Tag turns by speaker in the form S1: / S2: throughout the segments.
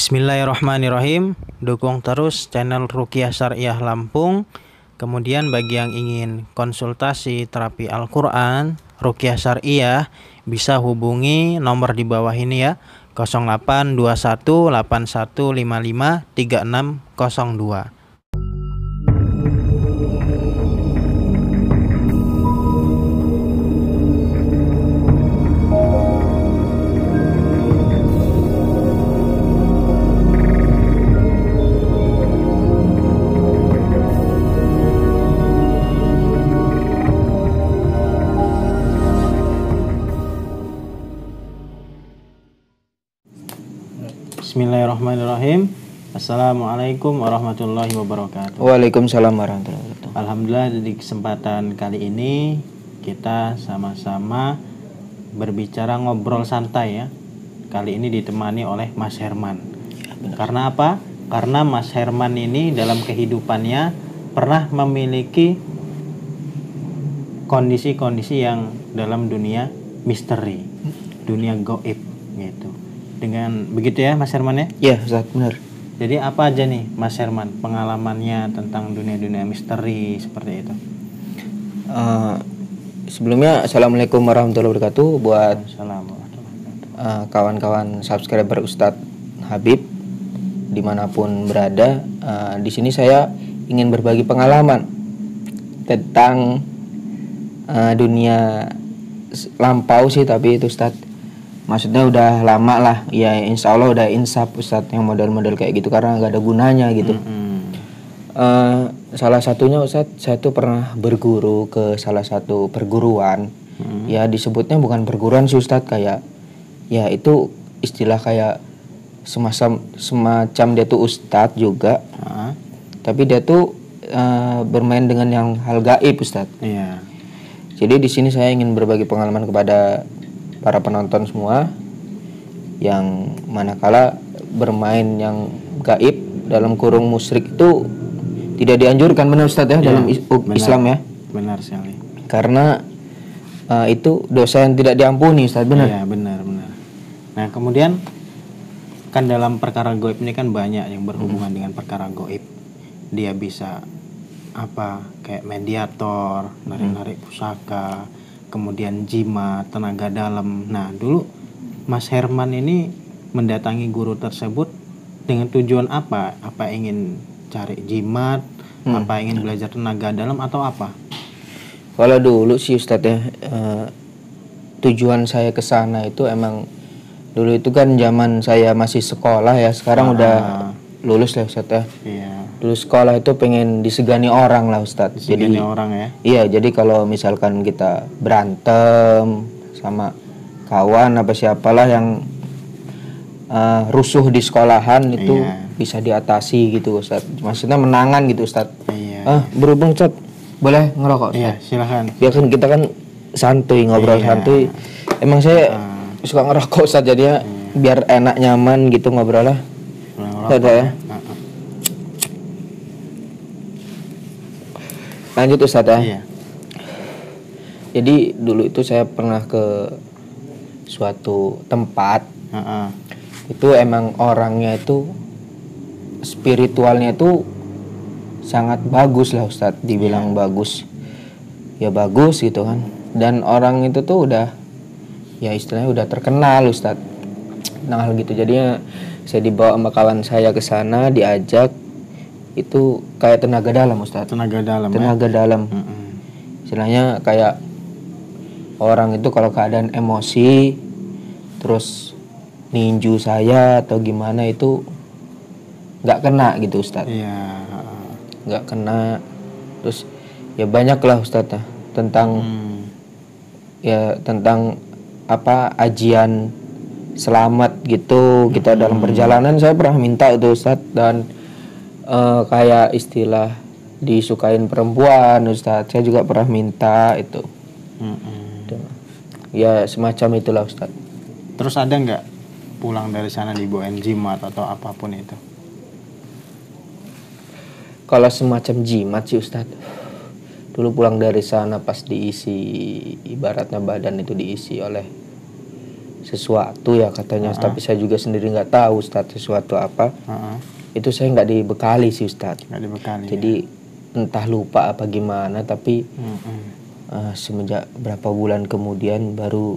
S1: Bismillahirrahmanirrahim. Dukung terus channel Ruqyah Syariah Lampung. Kemudian bagi yang ingin konsultasi terapi Al-Quran, Ruqyah Syariah, bisa hubungi nomor di bawah ini ya, 082181553602. Bismillahirrahmanirrahim. Assalamualaikum warahmatullahi wabarakatuh.
S2: Waalaikumsalam warahmatullahi wabarakatuh.
S1: Alhamdulillah, di kesempatan kali ini kita sama-sama berbicara ngobrol santai ya. Kali ini ditemani oleh Mas Herman. Karena apa? Karena Mas Herman ini dalam kehidupannya pernah memiliki kondisi-kondisi yang dalam dunia misteri, dunia gaib gitu. Dengan begitu ya Mas Herman ya?
S2: Iya Ustaz, benar.
S1: Jadi apa aja nih Mas Herman pengalamannya tentang dunia-dunia misteri seperti itu?
S2: Sebelumnya Assalamualaikum warahmatullahi wabarakatuh buat kawan-kawan subscriber Ustadz Habib dimanapun berada. Di sini saya ingin berbagi pengalaman tentang dunia lampau sih, tapi itu Ustadz maksudnya udah lama lah ya, insya Allah udah insaf Ustadz yang model-model kayak gitu karena gak ada gunanya gitu. Salah satunya Ustadz, saya tuh pernah berguru ke salah satu perguruan. Ya disebutnya bukan perguruan sih Ustadz, kayak ya itu istilah kayak semacam dia tuh Ustadz juga, tapi dia tuh bermain dengan yang hal gaib Ustadz. Jadi di sini saya ingin berbagi pengalaman kepada para penonton semua yang manakala bermain yang gaib dalam kurung musyrik itu tidak dianjurkan, benar Ustadz ya, dalam Islam ya.
S1: Benar sekali.
S2: Karena itu dosa yang tidak diampuni Ustadz, benar.
S1: Iya, benar. Nah, kemudian kan dalam perkara gaib ini kan banyak yang berhubungan dengan perkara gaib. Dia bisa kayak mediator, narik-narik pusaka, kemudian jimat, tenaga dalam. Nah, dulu Mas Herman ini mendatangi guru tersebut dengan tujuan apa? Apa ingin cari jimat? Apa ingin belajar tenaga dalam atau apa?
S2: Kalau dulu sih Ustadz ya, tujuan saya ke sana itu emang dulu itu kan zaman saya masih sekolah ya. Sekarang udah lulus lah Ustadz ya.
S1: Iya.
S2: Dulu sekolah itu pengen disegani orang lah Ustadz.
S1: Disegani orang ya?
S2: Iya, jadi kalau misalkan kita berantem sama kawan apa siapalah yang rusuh di sekolahan itu bisa diatasi gitu Ustadz. Maksudnya menangan gitu Ustadz.
S1: Iya.
S2: Berhubung Ustadz, boleh ngerokok Ustadz?
S1: Iya, silahkan.
S2: Biar kan kita kan santuy, ngobrol santuy. Emang saya suka ngerokok Ustadz, jadinya biar enak nyaman gitu ngobrol lah. Ustadz ya. Lanjut Ustadz ya.
S1: Iya.
S2: Jadi dulu itu saya pernah ke suatu tempat. Itu emang orangnya itu spiritualnya itu sangat bagus lah Ustadz, dibilang bagus. Ya bagus gitu kan. Dan orang itu tuh udah ya istilahnya udah terkenal Ustadz. Nah hal gitu, jadinya saya dibawa sama kawan saya ke sana, diajak. Itu kayak tenaga dalam Ustadz.
S1: Tenaga dalam.
S2: Istilahnya kayak orang itu kalau keadaan emosi terus ninju saya atau gimana itu nggak kena gitu Ustadz.
S1: Iya.
S2: Nggak kena. Terus ya banyak lah Ustadz ya tentang tentang ajian selamat gitu. Kita dalam perjalanan saya pernah minta itu Ustadz, dan kayak istilah disukain perempuan Ustadz, saya juga pernah minta itu. Ya semacam itulah Ustadz.
S1: Terus ada nggak pulang dari sana dibawain jimat atau apapun itu?
S2: Kalau semacam jimat sih Ustadz, dulu pulang dari sana pas diisi, ibaratnya badan itu diisi oleh sesuatu ya katanya, tapi saya juga sendiri nggak tahu Ustaz sesuatu apa. Itu saya nggak dibekali sih Ustaz.
S1: Nggak dibekali.
S2: Jadi entah lupa apa gimana, tapi semenjak berapa bulan kemudian baru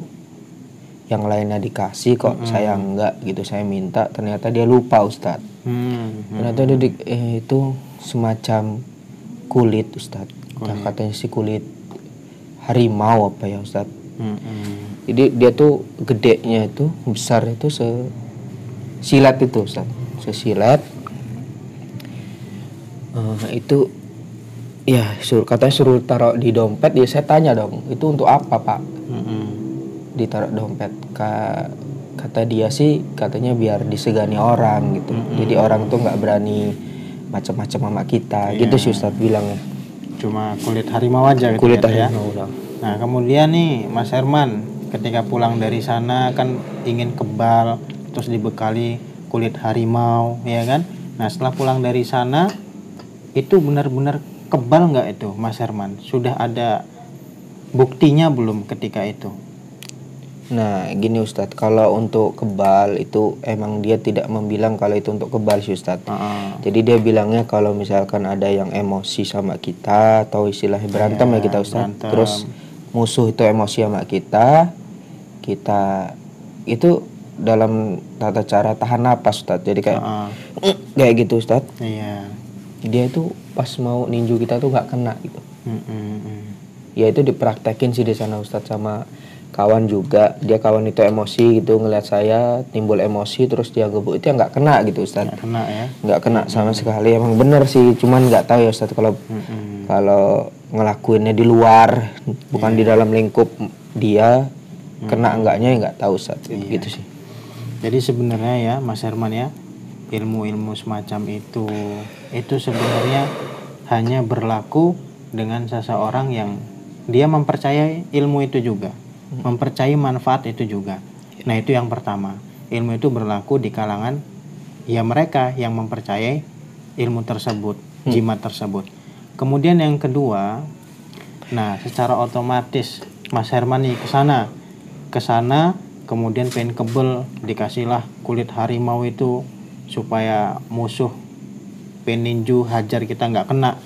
S2: yang lainnya dikasih kok saya enggak gitu. Saya minta, ternyata dia lupa Ustaz. Ternyata itu semacam kulit Ustaz. Katanya sih kulit harimau apa ya Ustaz. Jadi dia tuh gedenya itu, besar itu sesilat itu Ustaz. Sesilat. Itu ya katanya suruh taruh di dompet. Ya saya tanya dong, itu untuk apa Pak? Ditaruh dompet. Kata dia sih katanya biar disegani orang gitu. Jadi orang tuh nggak berani macam-macam sama kita. Gitu sih Ustaz bilangnya.
S1: Cuma kulit harimau aja gitu.
S2: Kulit
S1: harimau
S2: ya.
S1: Nah kemudian nih Mas Herman, ketika pulang dari sana kan ingin kebal, terus dibekali kulit harimau, ya kan? Nah setelah pulang dari sana, itu benar-benar kebal nggak itu Mas Herman? Sudah ada buktinya belum ketika itu?
S2: Nah gini Ustadz, kalau untuk kebal itu emang dia tidak membilang kalau itu untuk kebal sih Ustadz. Jadi dia bilangnya kalau misalkan ada yang emosi sama kita, atau istilahnya berantem ya kita Ustadz, terus musuh itu emosi sama kita itu dalam tata cara tahan napas Ustadz. Jadi kayak gitu Ustadz. Dia itu pas mau ninju kita tuh nggak kena gitu. Ya itu dipraktekin sih di sana Ustadz sama kawan juga. Dia kawan itu emosi gitu ngelihat saya timbul emosi terus dia gebuk, itu ya nggak kena gitu Ustadz. Nggak kena sama sekali. Emang bener sih, cuman nggak tahu ya Ustadz kalau ngelakuinnya di luar bukan di dalam lingkup dia kena enggaknya ya nggak tahu Ustadz. Gitu sih.
S1: Jadi sebenarnya ya Mas Herman ya, ilmu-ilmu semacam itu sebenarnya hanya berlaku dengan seseorang yang dia mempercayai ilmu itu juga, mempercayai manfaat itu juga. Nah itu yang pertama, ilmu itu berlaku di kalangan ya mereka yang mempercayai ilmu tersebut, jimat tersebut. Kemudian yang kedua, nah secara otomatis Mas Herman nih ke sana kemudian pengen kebel, dikasihlah kulit harimau itu supaya musuh peninju hajar kita nggak kena.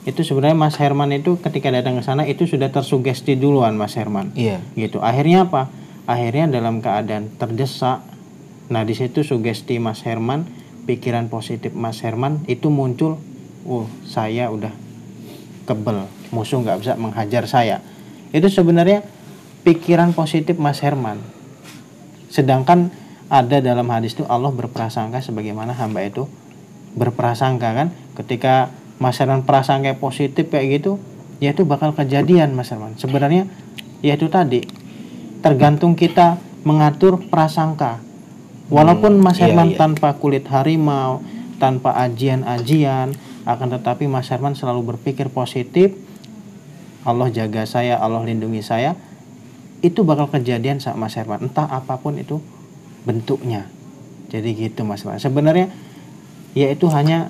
S1: Itu sebenarnya Mas Herman itu ketika datang ke sana itu sudah tersugesti duluan Mas Herman. Gitu. Akhirnya apa? Akhirnya dalam keadaan terdesak. Nah di situ sugesti Mas Herman, pikiran positif Mas Herman itu muncul. Saya udah kebel, musuh nggak bisa menghajar saya. Itu sebenarnya pikiran positif Mas Herman. Sedangkan ada dalam hadis itu Allah berprasangka sebagaimana hamba itu berprasangka kan. Ketika Mas Herman prasangka positif kayak gitu, ya itu bakal kejadian Mas Herman. Sebenarnya ya itu tadi tergantung kita mengatur prasangka. Walaupun Mas Herman tanpa kulit harimau, tanpa ajian-ajian, akan tetapi Mas Herman selalu berpikir positif. Allah jaga saya, Allah lindungi saya. Itu bakal kejadian sama Mas Herman, entah apapun itu bentuknya. Jadi gitu Mas Herman. Sebenarnya ya itu hanya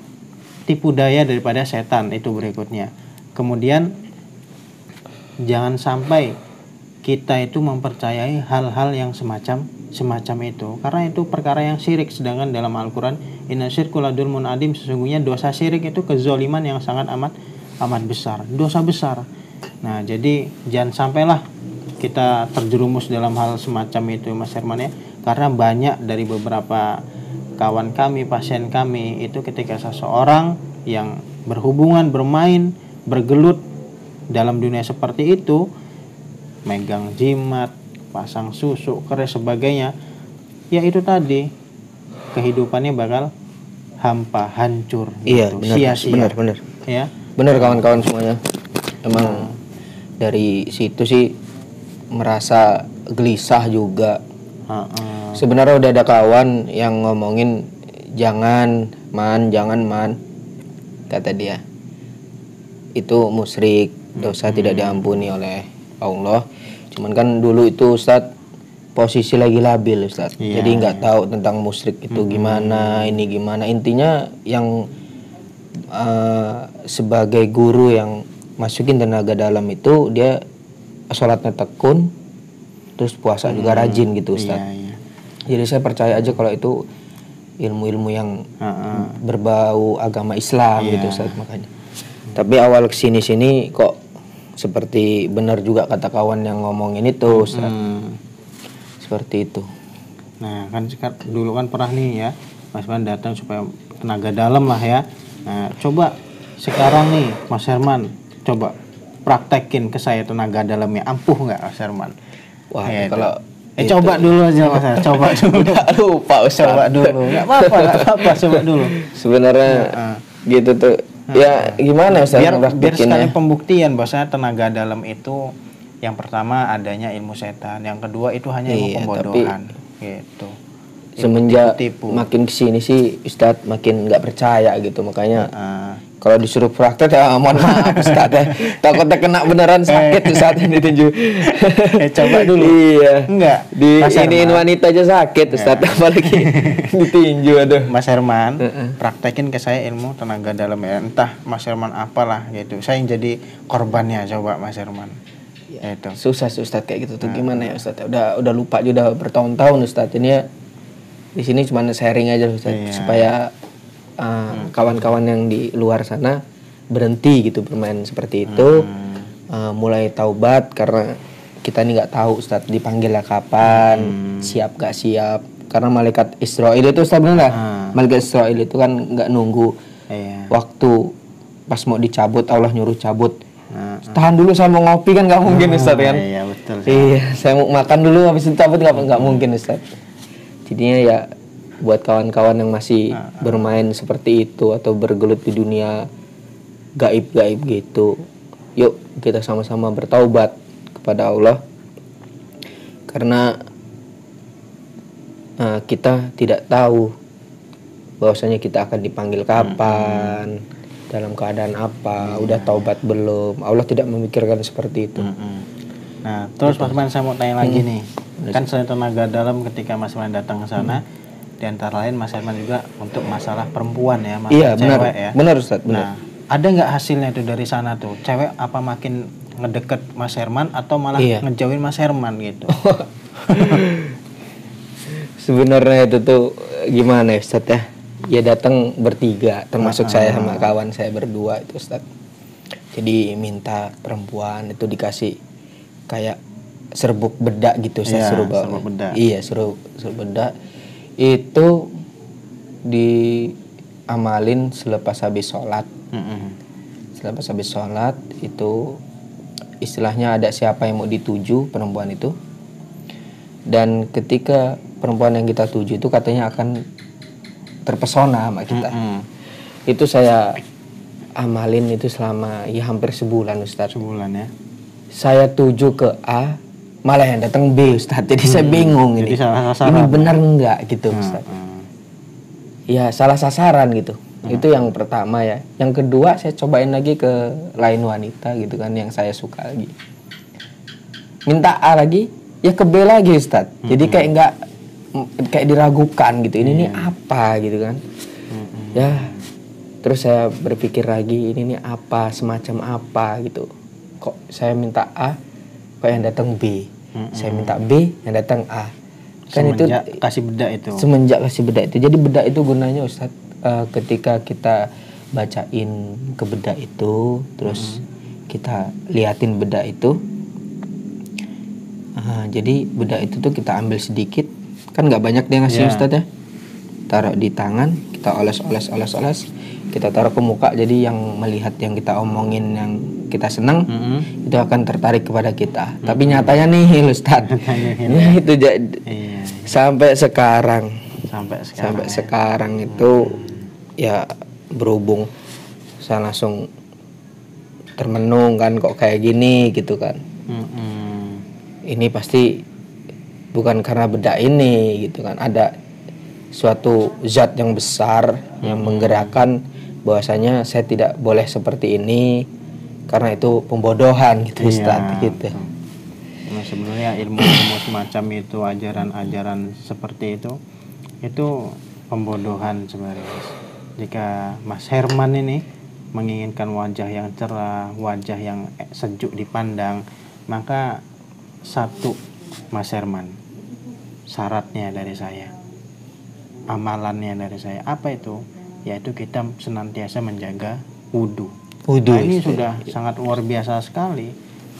S1: tipu daya daripada setan itu berikutnya. Kemudian jangan sampai kita itu mempercayai hal-hal yang semacam itu, karena itu perkara yang syirik. Sedangkan dalam Al-Quran, inna syirku la dzulmun adzim, sesungguhnya dosa syirik itu kezaliman yang sangat amat besar, dosa besar. Nah jadi jangan sampailah kita terjerumus dalam hal semacam itu Mas Herman ya, karena banyak dari beberapa kawan kami, pasien kami itu ketika seseorang yang berhubungan, bermain, bergelut dalam dunia seperti itu, megang jimat, pasang susu, keris sebagainya, ya itu tadi kehidupannya bakal hampa, hancur, gitu. Sia-sia.
S2: Benar.
S1: Ya.
S2: Benar kawan-kawan semuanya. Emang dari situ sih merasa gelisah juga. Sebenarnya udah ada kawan yang ngomongin jangan man, kata dia. Itu musyrik, dosa tidak diampuni oleh Allah. Cuman kan dulu itu Ustadz posisi lagi labil Ustadz. Jadi nggak tahu tentang musyrik itu gimana, ini gimana. Intinya yang sebagai guru yang masukin tenaga dalam itu, dia sholatnya tekun, terus puasa juga rajin gitu Ustaz. Jadi saya percaya aja kalau itu ilmu-ilmu yang berbau agama Islam gitu Ustaz makanya. Tapi awal kesini-sini kok seperti benar juga kata kawan yang ngomongin itu Ustaz. Seperti itu.
S1: Nah kan dulu kan pernah nih ya Mas Herman datang supaya tenaga dalam lah ya. Nah coba sekarang nih Mas Herman coba praktekin ke saya tenaga dalamnya, ampuh nggak Mas Herman?
S2: Wah kalau
S1: coba dulu aja Mas Herman, coba dulu.
S2: Lupa Ustaz.
S1: Coba dulu. Nggak apa-apa, coba dulu.
S2: Sebenarnya gitu tuh. Ya gimana Ustaz?
S1: Biar sekali pembuktian bahwasanya tenaga dalam itu yang pertama adanya ilmu setan, yang kedua itu hanya ilmu pembodohan. Gitu.
S2: Semenjak makin kesini sih Ustadz makin nggak percaya gitu, makanya kalau disuruh praktek ya mohon maaf Ustadz ya, takutnya kena beneran sakit saat ini ditinju.
S1: Coba dulu.
S2: Iya.
S1: Enggak.
S2: Iniin wanita aja sakit Ustadz, apalagi ditinju. Aduh.
S1: Mas Herman, praktekin ke saya ilmu tenaga dalam ya. Entah Mas Herman apalah gitu. Saya yang jadi korbannya, coba Mas Herman.
S2: Ya, itu. Susah Ustadz kayak gitu tuh gimana ya Ustadz? Udah lupa juga, udah bertahun-tahun Ustadz. Ini ya di sini cuma sharing aja Ustadz, supaya kawan-kawan yang di luar sana berhenti gitu bermain seperti itu, mulai taubat, karena kita ini nggak tahu Ustadz dipanggilnya kapan, siap gak siap, karena malaikat Israel itu Ustadz bener malaikat Israel itu kan nggak nunggu waktu pas mau dicabut Allah nyuruh cabut, tahan dulu saya mau ngopi kan nggak mungkin Ustadz kan.
S1: Iya betul.
S2: Iya, saya mau makan dulu habis itu cabut nggak mungkin Ustadz. Jadinya ya buat kawan-kawan yang masih bermain seperti itu atau bergelut di dunia gaib-gaib gitu, yuk kita sama-sama bertaubat kepada Allah, karena kita tidak tahu bahwasanya kita akan dipanggil kapan, dalam keadaan apa, udah taubat belum. Allah tidak memikirkan seperti itu.
S1: Nah terus Mas Herman saya mau tanya lagi nih, kan selain tenaga dalam ketika Mas Herman datang ke sana, di antara lain Mas Herman juga untuk masalah perempuan ya, masalah cewek ya.
S2: Benar Ustadz, benar.
S1: Nah, ada nggak hasilnya tuh dari sana tuh? Cewek apa makin ngedeket Mas Herman atau malah ngejauhin Mas Herman gitu?
S2: Sebenarnya itu tuh gimana ya Ustadz ya? Ya datang bertiga, termasuk saya sama kawan saya berdua itu Ustadz. Jadi minta perempuan itu dikasih kayak serbuk bedak gitu, saya suruh bawa.
S1: Serbuk bedak.
S2: Iya, suruh bedak. Itu diamalin selepas habis sholat. Selepas habis sholat itu istilahnya ada siapa yang mau dituju perempuan itu. Dan ketika perempuan yang kita tuju itu katanya akan terpesona sama kita. Itu saya amalin itu selama ya hampir sebulan Ustadz.
S1: Sebulan ya.
S2: Saya tuju ke A, malah yang datang B Ustadz. Jadi saya bingung ini. Ini benar enggak gitu Ustadz. Ya salah sasaran gitu. Itu yang pertama ya. Yang kedua saya cobain lagi ke lain wanita gitu kan yang saya suka lagi. Minta A lagi, ya ke B lagi Ustadz. Jadi kayak enggak, kayak diragukan gitu. Ini apa gitu kan. Ya terus saya berpikir lagi ini apa, semacam apa gitu. Kok saya minta A, kok yang datang B. Saya minta B, yang datang A. Kan
S1: semenjak
S2: itu
S1: kasih bedak itu.
S2: Semenjak kasih bedak itu. Jadi bedak itu gunanya Ustadz, ketika kita bacain ke bedak itu, terus kita liatin bedak itu. Jadi bedak itu tuh kita ambil sedikit, kan nggak banyak dia ngasih Ustadz ya. Taruh di tangan, kita oles, kita taruh ke muka, jadi yang melihat yang kita omongin, yang kita senang itu akan tertarik kepada kita. Tapi nyatanya nih Ustadz, itu sampai sekarang itu ya berhubung saya langsung termenung kan, kok kayak gini gitu kan. Ini pasti bukan karena bedak ini gitu kan, ada suatu zat yang besar yang menggerakkan bahwasanya saya tidak boleh seperti ini karena itu pembodohan gitu Ustaz gitu.
S1: Nah, sebenarnya ilmu semacam itu, ajaran-ajaran seperti itu pembodohan sebenarnya. Jika Mas Herman ini menginginkan wajah yang cerah, wajah yang sejuk dipandang, maka satu Mas Herman, syaratnya dari saya, amalannya dari saya, apa itu? Yaitu kita senantiasa menjaga wudhu. Nah, ini sudah sangat luar biasa sekali,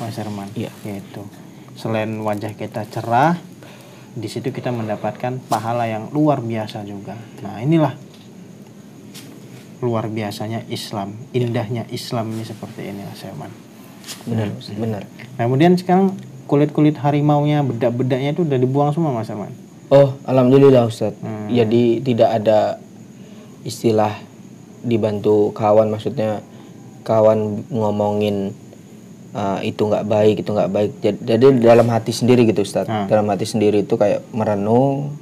S1: Mas Herman. Yaitu selain wajah kita cerah, di situ kita mendapatkan pahala yang luar biasa juga. Nah, inilah luar biasanya Islam, indahnya Islam ini seperti ini, Mas Herman.
S2: Benar.
S1: Nah, kemudian sekarang kulit-kulit harimaunya, bedak-bedaknya itu udah dibuang semua, Mas Herman.
S2: Oh, alhamdulillah Ustadz. Jadi tidak ada istilah dibantu kawan, maksudnya kawan ngomongin itu nggak baik, itu nggak baik. Jadi dalam hati sendiri gitu Ustadz. Dalam hati sendiri itu kayak merenung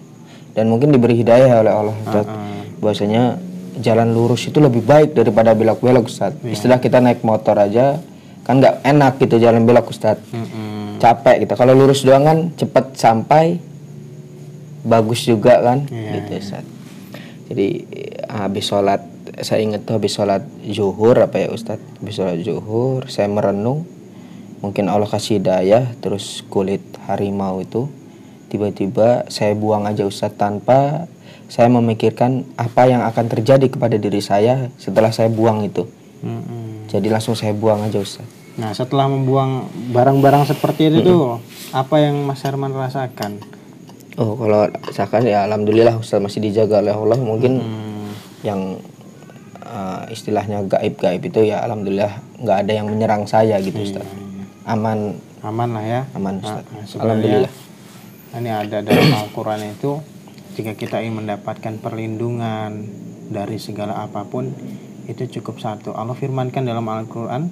S2: dan mungkin diberi hidayah oleh Allah Ustadz. Bahwasanya jalan lurus itu lebih baik daripada belok-belok Ustadz. Istilah kita naik motor aja kan nggak enak gitu jalan belok Ustadz. Capek gitu. Kalau lurus doang kan cepet sampai, bagus juga kan gitu Ustadz. Jadi habis sholat, saya ingat tuh habis sholat zuhur apa ya Ustadz, habis sholat zuhur saya merenung, mungkin Allah kasih hidayah, terus kulit harimau itu tiba-tiba saya buang aja Ustadz, tanpa saya memikirkan apa yang akan terjadi kepada diri saya setelah saya buang itu. Jadi langsung saya buang aja Ustadz.
S1: Nah, setelah membuang barang-barang seperti itu tuh, apa yang Mas Herman rasakan?
S2: Oh, kalau misalkan ya alhamdulillah Ustadz masih dijaga oleh Allah. Mungkin yang istilahnya gaib-gaib itu ya alhamdulillah nggak ada yang menyerang saya gitu Ustadz. Aman
S1: lah ya.
S2: Aman Ustadz.
S1: Alhamdulillah. Ini ada dalam Al-Quran itu, jika kita ingin mendapatkan perlindungan dari segala apapun, itu cukup satu. Allah firmankan dalam Al-Quran,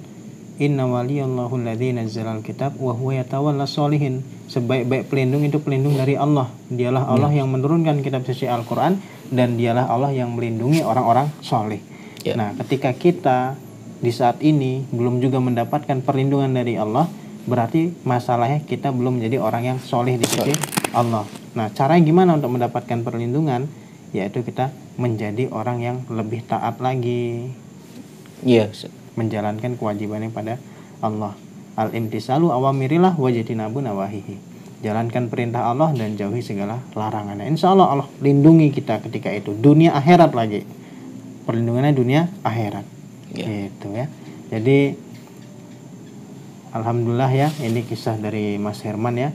S1: Inna waliyallahu alladzi nazzalal kitab wa huwa yatawallas sholihin. Sebaik-baik pelindung itu pelindung dari Allah. Dialah Allah yang menurunkan kitab suci Al-Quran, dan dialah Allah yang melindungi orang-orang soleh. Nah, ketika kita di saat ini belum juga mendapatkan perlindungan dari Allah, berarti masalahnya kita belum menjadi orang yang soleh di sisi Allah. Nah, caranya gimana untuk mendapatkan perlindungan? Yaitu kita menjadi orang yang lebih taat lagi. Menjalankan kewajibannya pada Allah. Al-imtisalu awamirillah wajtinabu nawahihi. Jalankan perintah Allah dan jauhi segala larangannya. Insya Allah Allah lindungi kita ketika itu. Dunia akhirat lagi. Perlindungannya dunia akhirat. Gitu ya. Jadi alhamdulillah ya, ini kisah dari Mas Herman ya.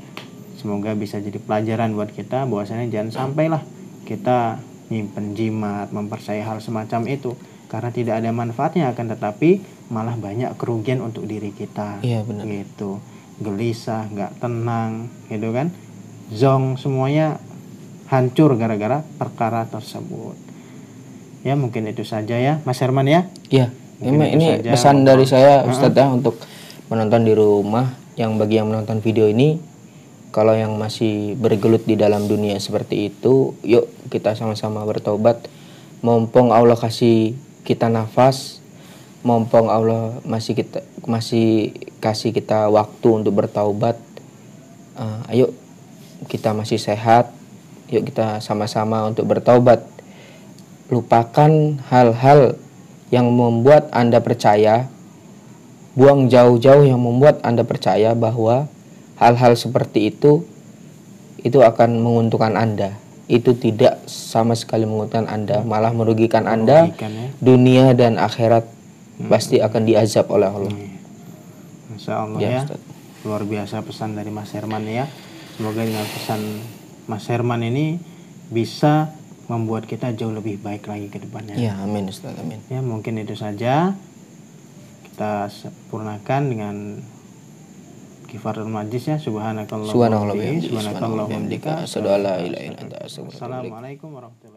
S1: Semoga bisa jadi pelajaran buat kita, bahwasanya jangan sampailah kita nyimpen jimat, mempercayai hal semacam itu, karena tidak ada manfaatnya, akan tetapi malah banyak kerugian untuk diri kita.
S2: Benar.
S1: Gitu. Gelisah, nggak tenang, gitu kan. Zong, semuanya hancur gara-gara perkara tersebut. Ya, mungkin itu saja ya Mas Herman ya.
S2: Ini pesan dari saya Ustadz ya, untuk menonton di rumah, yang bagi yang menonton video ini, kalau yang masih bergelut di dalam dunia seperti itu, yuk kita sama-sama bertobat. Mumpung Allah kasih kita nafas, mumpung Allah masih kasih kita waktu untuk bertaubat, ayo kita masih sehat, yuk kita sama-sama untuk bertaubat. Lupakan hal-hal yang membuat Anda percaya, buang jauh-jauh yang membuat Anda percaya bahwa hal-hal seperti itu akan menguntungkan Anda. Itu tidak sama sekali menguntungkan Anda, malah merugikan Anda. Dunia dan akhirat pasti akan diazab oleh Allah.
S1: Masya Allah ya. Luar biasa pesan dari Mas Herman ya. Semoga dengan pesan Mas Herman ini bisa membuat kita jauh lebih baik lagi ke depannya.
S2: Amin Ustaz, amin.
S1: Ya, mungkin itu saja. Kita sempurnakan dengan Kifaratul Majlis ya. Subhanakallahumma wa bihamdika, asyhadu an la ilaha illa anta, astaghfiruka wa atubu ilaik. Assalamualaikum warahmatullahi wabarakatuh.